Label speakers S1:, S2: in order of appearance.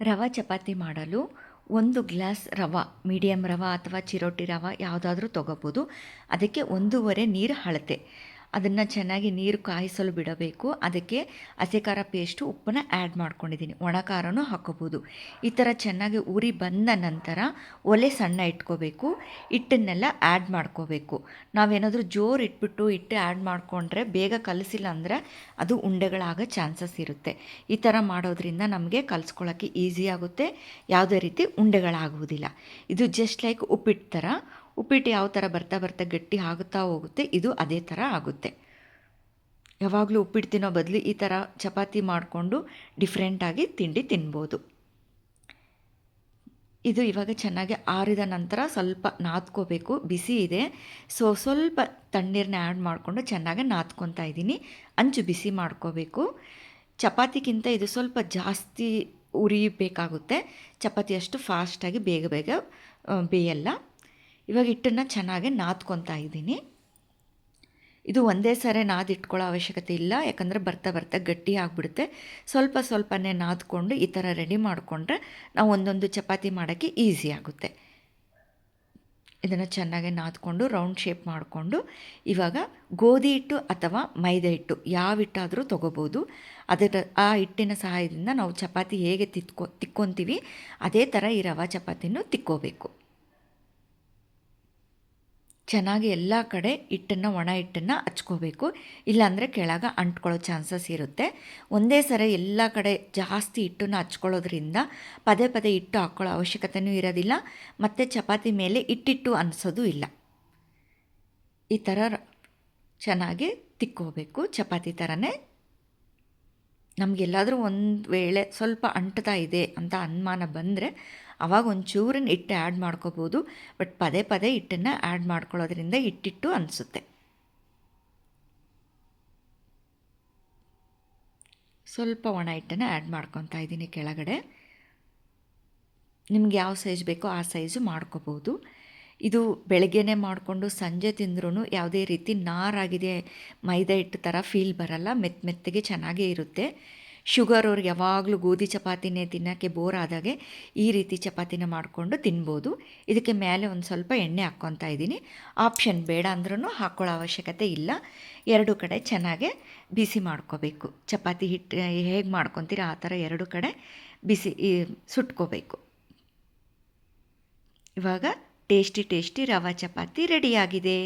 S1: ರವೆ ಚಪಾತಿ ಮಾಡಲು 1 ಗ್ಲಾಸ್ ರವೆ, ಮೀಡಿಯಮ್ ರವೆ ಅಥವಾ ಚಿರೋಟಿ ರವೆ ಯಾವುದಾದ್ರೂ ತೊಗೋಬೋದು. ಅದಕ್ಕೆ 1.5 ನೀರು ಅಳತೆ. ಅದನ್ನು ಚೆನ್ನಾಗಿ ನೀರು ಕಾಯಿಸಲು ಬಿಡಬೇಕು. ಅದಕ್ಕೆ ಹಸಿ ಖಾರ ಪೇಸ್ಟು, ಉಪ್ಪನ್ನ ಆ್ಯಡ್ ಮಾಡ್ಕೊಂಡಿದ್ದೀನಿ. ಒಣ ಖಾರನೂ ಹಾಕ್ಕೋಬೋದು. ಈ ಥರ ಚೆನ್ನಾಗಿ ಉರಿ ಬಂದ ನಂತರ ಒಲೆ ಸಣ್ಣ ಇಟ್ಕೋಬೇಕು. ಹಿಟ್ಟನ್ನೆಲ್ಲ ಆ್ಯಡ್ ಮಾಡ್ಕೋಬೇಕು. ನಾವೇನಾದರೂ ಜೋರು ಇಟ್ಬಿಟ್ಟು ಹಿಟ್ಟು ಆ್ಯಡ್ ಮಾಡಿಕೊಂಡ್ರೆ ಬೇಗ ಕಲಸಿಲ್ಲ ಅಂದರೆ ಅದು ಉಂಡೆಗಳಾಗೋ ಚಾನ್ಸಸ್ ಇರುತ್ತೆ. ಈ ಥರ ಮಾಡೋದ್ರಿಂದ ನಮಗೆ ಕಲಿಸ್ಕೊಳ್ಳೋಕ್ಕೆ ಈಸಿ ಆಗುತ್ತೆ, ಯಾವುದೇ ರೀತಿ ಉಂಡೆಗಳಾಗುವುದಿಲ್ಲ. ಇದು ಜಸ್ಟ್ ಲೈಕ್ ಉಪ್ಪಿಟ್ಟು ಥರ. ಉಪ್ಪಿಟ್ಟು ಯಾವ ಥರ ಬರ್ತಾ ಬರ್ತಾ ಗಟ್ಟಿ ಆಗುತ್ತಾ ಹೋಗುತ್ತೆ, ಇದು ಅದೇ ಥರ ಆಗುತ್ತೆ. ಯಾವಾಗಲೂ ಉಪ್ಪಿಟ್ಟು ತಿನ್ನೋ ಬದಲು ಈ ಥರ ಚಪಾತಿ ಮಾಡಿಕೊಂಡು ಡಿಫ್ರೆಂಟಾಗಿ ತಿಂಡಿ ತಿನ್ಬೋದು. ಇದು ಇವಾಗ ಚೆನ್ನಾಗಿ ಆರಿದ ನಂತರ ಸ್ವಲ್ಪ ನಾದ್ಕೋಬೇಕು. ಬಿಸಿ ಇದೆ, ಸ್ವಲ್ಪ ತಣ್ಣೀರನ್ನ ಆ್ಯಡ್ ಮಾಡಿಕೊಂಡು ಚೆನ್ನಾಗಿ ನಾದ್ಕೊತಾ ಇದ್ದೀನಿ. ಅಂಚು ಬಿಸಿ ಮಾಡ್ಕೋಬೇಕು. ಚಪಾತಿಗಿಂತ ಇದು ಸ್ವಲ್ಪ ಜಾಸ್ತಿ ಉರಿಬೇಕಾಗುತ್ತೆ. ಚಪಾತಿ ಅಷ್ಟು ಫಾಸ್ಟಾಗಿ ಬೇಗ ಬೇಗ ಬೇಯಲ್ಲ. ಇವಾಗ ಹಿಟ್ಟನ್ನು ಚೆನ್ನಾಗಿ ನಾದ್ಕೊತಾ ಇದ್ದೀನಿ. ಇದು ಒಂದೇ ಸಾರಿ ನಾದಿಟ್ಕೊಳ್ಳೋ ಅವಶ್ಯಕತೆ ಇಲ್ಲ, ಯಾಕಂದರೆ ಬರ್ತಾ ಬರ್ತಾ ಗಟ್ಟಿ ಆಗಿಬಿಡುತ್ತೆ. ಸ್ವಲ್ಪ ಸ್ವಲ್ಪನೇ ನಾದ್ಕೊಂಡು ಈ ಥರ ರೆಡಿ ಮಾಡಿಕೊಂಡ್ರೆ ನಾವು ಒಂದೊಂದು ಚಪಾತಿ ಮಾಡೋಕ್ಕೆ ಈಸಿ ಆಗುತ್ತೆ. ಇದನ್ನು ಚೆನ್ನಾಗಿ ನಾದ್ಕೊಂಡು ರೌಂಡ್ ಶೇಪ್ ಮಾಡಿಕೊಂಡು ಇವಾಗ ಗೋಧಿ ಹಿಟ್ಟು ಅಥವಾ ಮೈದಾ ಹಿಟ್ಟು ಯಾವ ಹಿಟ್ಟಾದರೂ ತೊಗೋಬೋದು. ಆ ಹಿಟ್ಟಿನ ಸಹಾಯದಿಂದ ನಾವು ಚಪಾತಿ ಹೇಗೆ ತಿಕ್ಕೊತೀವಿ ಅದೇ ಥರ ಈ ರವೆ ಚಪಾತಿನೂ ತಿಕ್ಕೋಬೇಕು. ಚೆನ್ನಾಗಿ ಎಲ್ಲ ಕಡೆ ಹಿಟ್ಟನ್ನು, ಒಣ ಹಿಟ್ಟನ್ನು ಹಚ್ಕೋಬೇಕು. ಇಲ್ಲಾಂದರೆ ಕೆಳಗೆ ಅಂಟ್ಕೊಳ್ಳೋ ಚಾನ್ಸಸ್ ಇರುತ್ತೆ. ಒಂದೇ ಸರಿ ಎಲ್ಲ ಕಡೆ ಜಾಸ್ತಿ ಹಿಟ್ಟನ್ನು ಹಚ್ಕೊಳ್ಳೋದ್ರಿಂದ ಪದೇ ಪದೇ ಹಿಟ್ಟು ಹಾಕ್ಕೊಳ್ಳೋ ಅವಶ್ಯಕತೆಯೂ ಇರೋದಿಲ್ಲ, ಮತ್ತು ಚಪಾತಿ ಮೇಲೆ ಹಿಟ್ಟಿಟ್ಟು ಅನಿಸೋದು ಇಲ್ಲ. ಈ ಥರ ಚೆನ್ನಾಗಿ ತಿಕ್ಕೋಬೇಕು. ಚಪಾತಿ ಥರನೇ. ನಮಗೆಲ್ಲಾದರೂ ಒಂದು ವೇಳೆ ಸ್ವಲ್ಪ ಅಂಟ್ತಾ ಇದೆ ಅಂತ ಅನುಮಾನ ಬಂದರೆ ಆವಾಗ ಒಂಚೂರನ್ನ ಹಿಟ್ಟು ಆ್ಯಡ್ ಮಾಡ್ಕೋಬೋದು. ಬಟ್ ಪದೇ ಪದೇ ಹಿಟ್ಟನ್ನು ಆ್ಯಡ್ ಮಾಡ್ಕೊಳ್ಳೋದ್ರಿಂದ ಹಿಟ್ಟಿಟ್ಟು ಅನಿಸುತ್ತೆ. ಸ್ವಲ್ಪ ಒಣ ಹಿಟ್ಟನ್ನು ಆ್ಯಡ್ ಮಾಡ್ಕೊತಾ ಇದ್ದೀನಿ ಕೆಳಗಡೆ. ನಿಮ್ಗೆ ಯಾವ ಸೈಜ್ ಬೇಕೋ ಆ ಸೈಜು ಮಾಡ್ಕೋಬೋದು. ಇದು ಬೆಳಗ್ಗೆನೇ ಮಾಡಿಕೊಂಡು ಸಂಜೆ ತಿಂದ್ರೂ ಯಾವುದೇ ರೀತಿ ನಾರಾಗಿದೆ ಮೈದಾ ಹಿಟ್ಟು ಥರ ಫೀಲ್ ಬರಲ್ಲ. ಮೆತ್ತಗೆ ಚೆನ್ನಾಗೇ ಇರುತ್ತೆ. ಶುಗರ್ ಅವ್ರಿಗೆ ಯಾವಾಗಲೂ ಗೋಧಿ ಚಪಾತಿನೇ ತಿನ್ನೋಕ್ಕೆ ಬೋರ್ ಆದಾಗೆ ಈ ರೀತಿ ಚಪಾತಿನ ಮಾಡಿಕೊಂಡು ತಿನ್ಬೋದು. ಇದಕ್ಕೆ ಮೇಲೆ ಒಂದು ಸ್ವಲ್ಪ ಎಣ್ಣೆ ಹಾಕ್ಕೊತಾ ಇದ್ದೀನಿ. ಆಪ್ಷನ್ ಬೇಡ ಅಂದ್ರೂ ಹಾಕ್ಕೊಳ್ಳೋ ಅವಶ್ಯಕತೆ ಇಲ್ಲ. ಎರಡು ಕಡೆ ಚೆನ್ನಾಗೆ ಬಿಸಿ ಮಾಡ್ಕೋಬೇಕು. ಚಪಾತಿ ಹಿಟ್ಟು ಹೇಗೆ ಮಾಡ್ಕೊತೀರ ಆ ಥರ ಎರಡು ಕಡೆ ಬಿಸಿ ಸುಟ್ಕೋಬೇಕು. ಇವಾಗ ಟೇಸ್ಟಿ ರವೆ ಚಪಾತಿ ರೆಡಿಯಾಗಿದೆ.